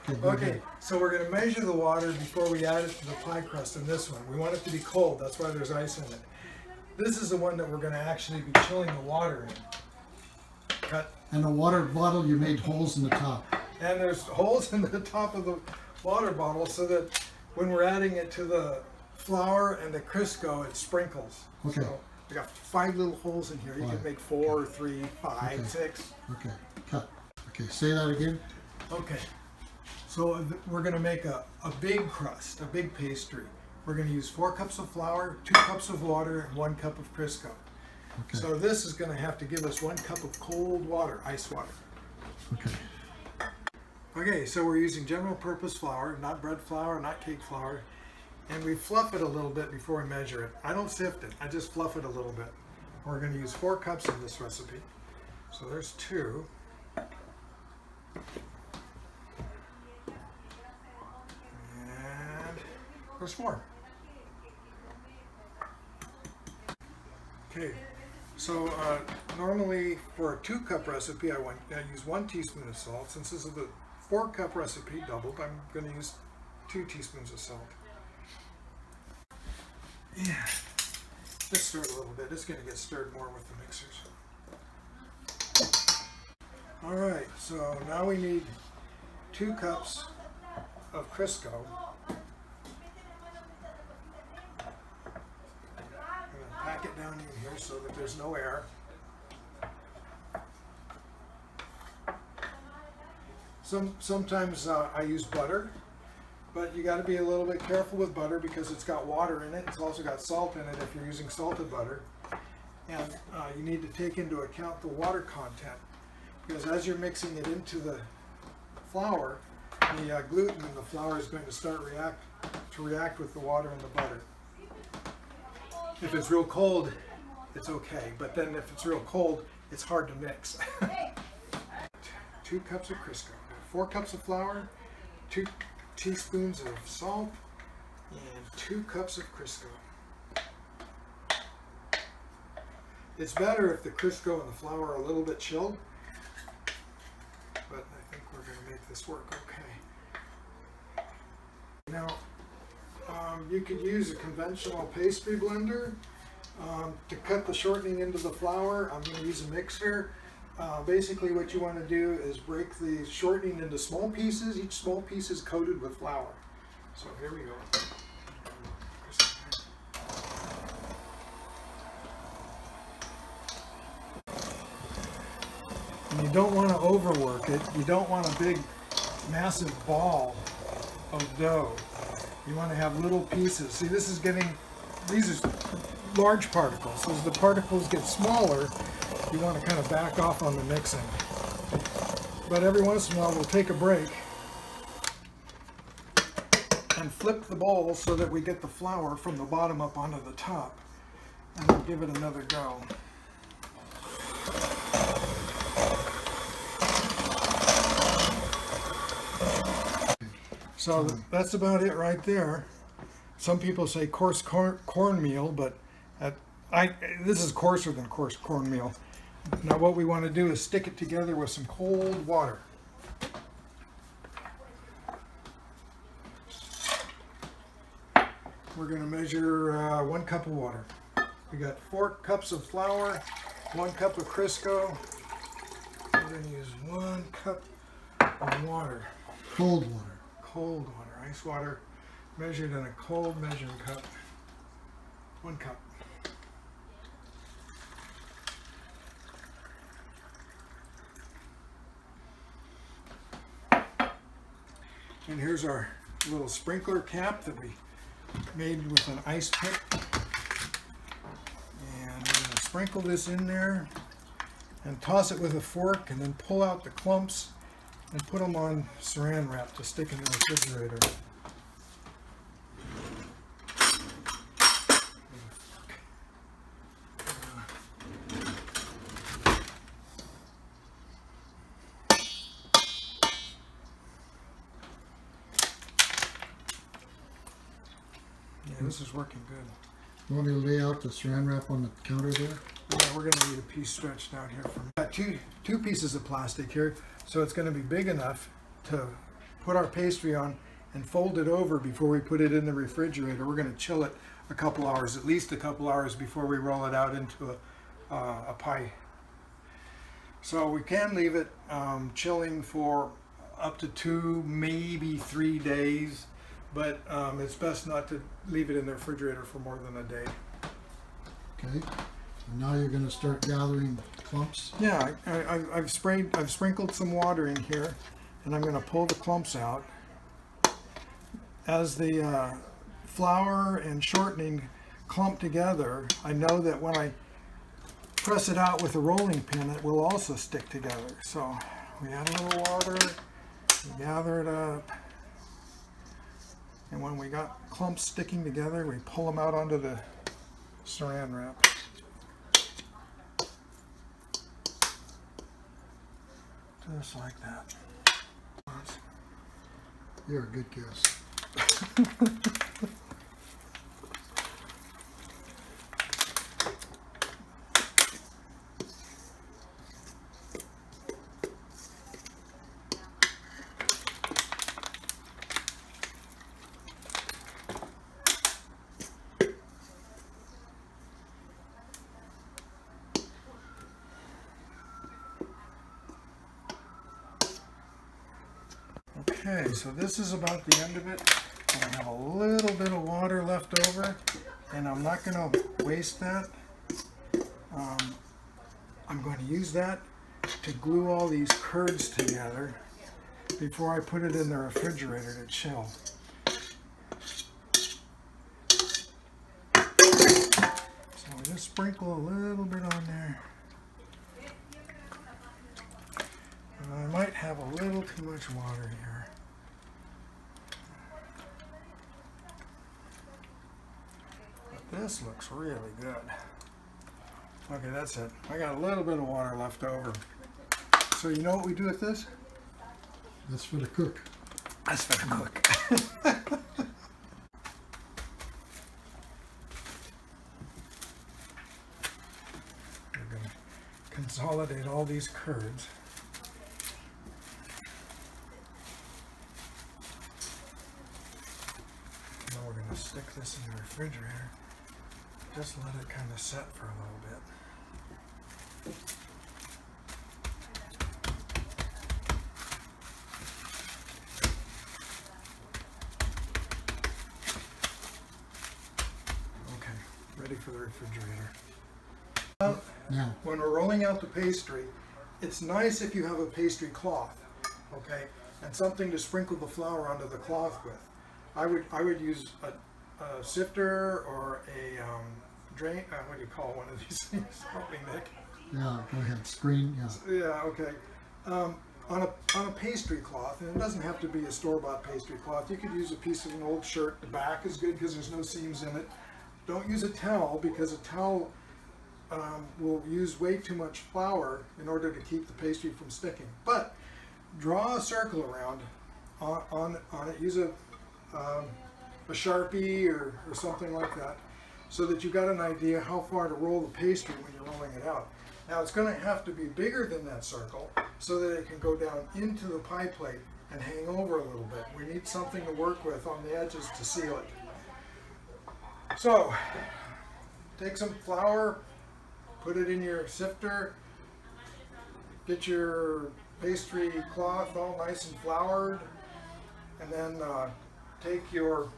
Okay, so we're going to measure the water before we add it to the pie crust in this one. We want it to be cold, that's why there's ice in it. This is the one that we're going to actually be chilling the water in. Cut. And the water bottle, you made holes in the top. And there's holes in the top of the water bottle so that when we're adding it to the flour and the Crisco, it sprinkles. Okay. So we got 5 little holes in here. You can make 4, 3, 5, 6. Okay, cut. Okay, say that again. Okay, so we're going to make a big crust, a big pastry. We're going to use 4 cups of flour, 2 cups of water, and 1 cup of Crisco. Okay. So this is going to have to give us 1 cup of cold water, ice water. Okay. Okay, so we're using general purpose flour, not bread flour, not cake flour. And we fluff it a little bit before we measure it. I don't sift it, I just fluff it a little bit. We're going to use 4 cups in this recipe. So there's 2. And there's 4. Okay, so normally for a 2-cup recipe, I use 1 teaspoon of salt. Since this is the 4-cup recipe doubled, I'm going to use 2 teaspoons of salt. Yeah, just stir it a little bit. It's going to get stirred more with the mixers. All right, so now we need 2 cups of Crisco. Pack it down in here so that there's no air. Sometimes I use butter, but you got to be a little bit careful with butter because it's got water in it. It's also got salt in it if you're using salted butter. And you need to take into account the water content because as you're mixing it into the flour, the gluten in the flour is going to start to react with the water and the butter. If it's real cold, it's okay, but then if it's real cold, it's hard to mix. 2 cups of Crisco, 4 cups of flour, 2 teaspoons of salt, and 2 cups of Crisco. It's better if the Crisco and the flour are a little bit chilled, but I think we're going to make this work okay. Now, you could use a conventional pastry blender to cut the shortening into the flour. I'm going to use a mixer. Basically what you want to do is break the shortening into small pieces. Each small piece is coated with flour. So here we go. And you don't want to overwork it. You don't want a big massive ball of dough. You want to have little pieces. See, these are large particles. As the particles get smaller, you want to kind of back off on the mixing. But every once in a while, we'll take a break and flip the bowl so that we get the flour from the bottom up onto the top. And we'll give it another go. So that's about it right there. Some people say coarse cornmeal, but this is coarser than coarse cornmeal. Now what we want to do is stick it together with some cold water. We're going to measure 1 cup of water. We got 4 cups of flour, 1 cup of Crisco. We're going to use 1 cup of water. Cold water. Cold water, ice water, measured in a cold measuring cup. 1 cup. And here's our little sprinkler cap that we made with an ice pick. And we're going to sprinkle this in there and toss it with a fork and then pull out the clumps and put them on saran wrap to stick in the refrigerator. Yeah, this is working good. You want me to lay out the saran wrap on the counter there? Yeah, we're going to need a piece stretched out here. Got two pieces of plastic here, so it's going to be big enough to put our pastry on and fold it over before we put it in the refrigerator. We're going to chill it a couple hours, at least a couple hours before we roll it out into a pie. So we can leave it chilling for up to 2, maybe 3 days, but it's best not to leave it in the refrigerator for more than a day. Okay. So now you're going to start gathering clumps. Yeah, I've sprinkled some water in here, and I'm going to pull the clumps out. As the flour and shortening clump together, I know that when I press it out with a rolling pin, it will also stick together. So we add a little water, we gather it up, and when we got clumps sticking together, we pull them out onto the saran wrap. Just like that. You're a good guess. Okay, so this is about the end of it. I have a little bit of water left over, and I'm not going to waste that. I'm going to use that to glue all these curds together before I put it in the refrigerator to chill. So I just sprinkle a little bit on there. I might have a little too much water here. But this looks really good. Okay, that's it. I got a little bit of water left over. So you know what we do with this? That's for the cook. That's for the cook. We're going to consolidate all these curds. Now we're going to stick this in the refrigerator. Just let it kind of set for a little bit. Okay, ready for the refrigerator. Now, When we're rolling out the pastry, it's nice if you have a pastry cloth, okay, and something to sprinkle the flour onto the cloth with. I would use a sifter or a drain. What do you call one of these things? Help me, Nick. yeah, go ahead. Screen, yeah. Yeah, okay. On a pastry cloth, and it doesn't have to be a store-bought pastry cloth. You could use a piece of an old shirt. The back is good because there's no seams in it. Don't use a towel because a towel will use way too much flour in order to keep the pastry from sticking. But draw a circle around on it. Use a Sharpie or something like that, so that you've got an idea how far to roll the pastry when you're rolling it out. Now it's going to have to be bigger than that circle so that it can go down into the pie plate and hang over a little bit. We need something to work with on the edges to seal it. So take some flour, put it in your sifter, get your pastry cloth all nice and floured, and then take your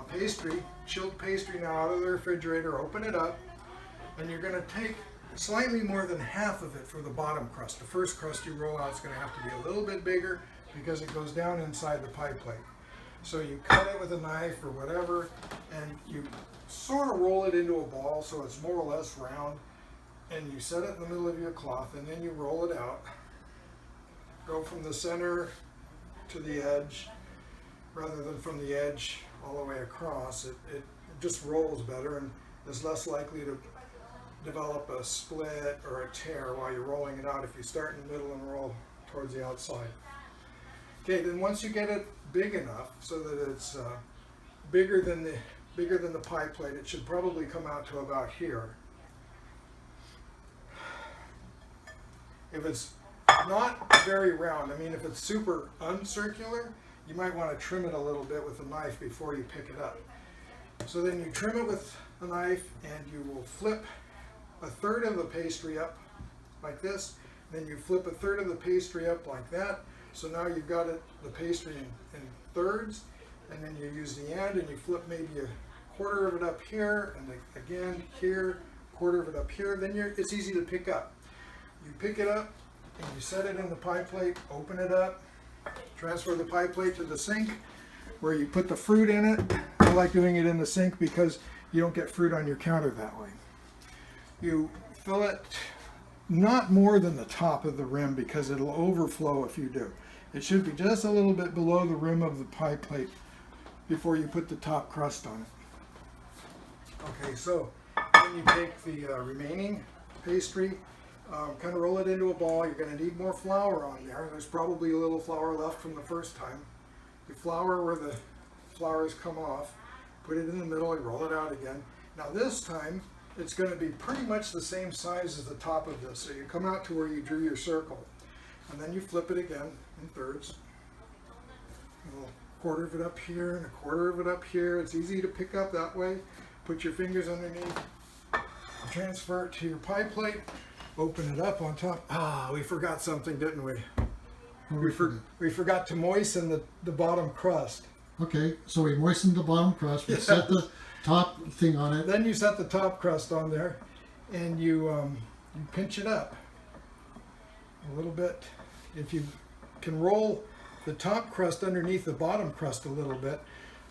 pastry, chilled pastry now out of the refrigerator, open it up, and you're going to take slightly more than half of it for the bottom crust. The first crust you roll out is going to have to be a little bit bigger because it goes down inside the pie plate. So you cut it with a knife or whatever, and you sort of roll it into a ball so it's more or less round, and you set it in the middle of your cloth, and then you roll it out. Go from the center to the edge rather than from the edge all the way across. It just rolls better and is less likely to develop a split or a tear while you're rolling it out if you start in the middle and roll towards the outside. Okay, then once you get it big enough so that it's bigger than the pie plate, it should probably come out to about here. If it's not very round, I mean if it's super uncircular, you might want to trim it a little bit with a knife before you pick it up. So then you trim it with a knife, and you will flip a third of the pastry up like this. Then you flip a third of the pastry up like that. So now you've got the pastry in thirds, and then you use the end and you flip maybe a quarter of it up here, and again here, quarter of it up here. Then it's easy to pick up. You pick it up and you set it in the pie plate, open it up, transfer the pie plate to the sink where you put the fruit in it. I like doing it in the sink because you don't get fruit on your counter that way. You fill it not more than the top of the rim because it'll overflow if you do. It should be just a little bit below the rim of the pie plate before you put the top crust on it. Okay, so then you take the remaining pastry, kind of roll it into a ball. You're going to need more flour on there. There's probably a little flour left from the first time. You flour where the flour has come off, put it in the middle, and roll it out again. Now this time, it's going to be pretty much the same size as the top of this. So you come out to where you drew your circle, and then you flip it again in thirds. A quarter of it up here and a quarter of it up here. It's easy to pick up that way. Put your fingers underneath, transfer it to your pie plate, open it up on top. Ah, we forgot something, didn't we? We forgot to moisten the bottom crust. Okay, so we moistened the bottom crust, we set the top thing on it. Then you set the top crust on there, and you pinch it up a little bit. If you can roll the top crust underneath the bottom crust a little bit,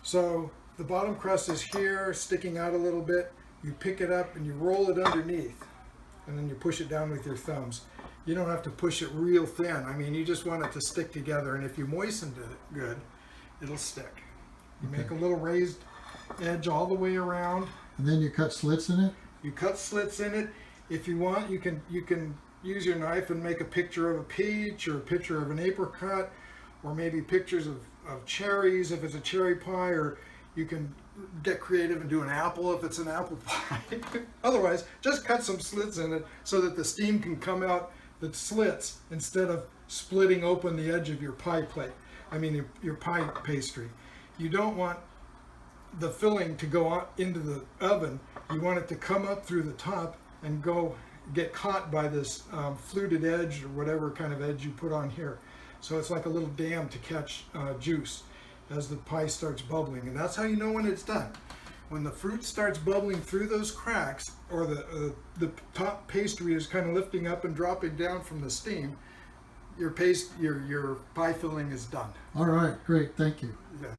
so the bottom crust is here, sticking out a little bit, you pick it up and you roll it underneath, and then you push it down with your thumbs. You don't have to push it real thin. I mean, you just want it to stick together, and if you moistened it good, it'll stick. You make a little raised edge all the way around. And then you cut slits in it? You cut slits in it. If you want, you can use your knife and make a picture of a peach or a picture of an apricot, or maybe pictures of cherries if it's a cherry pie, or you can get creative and do an apple if it's an apple pie. Otherwise, just cut some slits in it so that the steam can come out the slits instead of splitting open the edge of your pie plate. I mean your pie pastry. You don't want the filling to go out into the oven. You want it to come up through the top and get caught by this fluted edge or whatever kind of edge you put on here. So it's like a little dam to catch juice as the pie starts bubbling, and that's how you know when it's done. When the fruit starts bubbling through those cracks, or the top pastry is kind of lifting up and dropping down from the steam, your pie filling is done. All right, great, thank you. Yeah.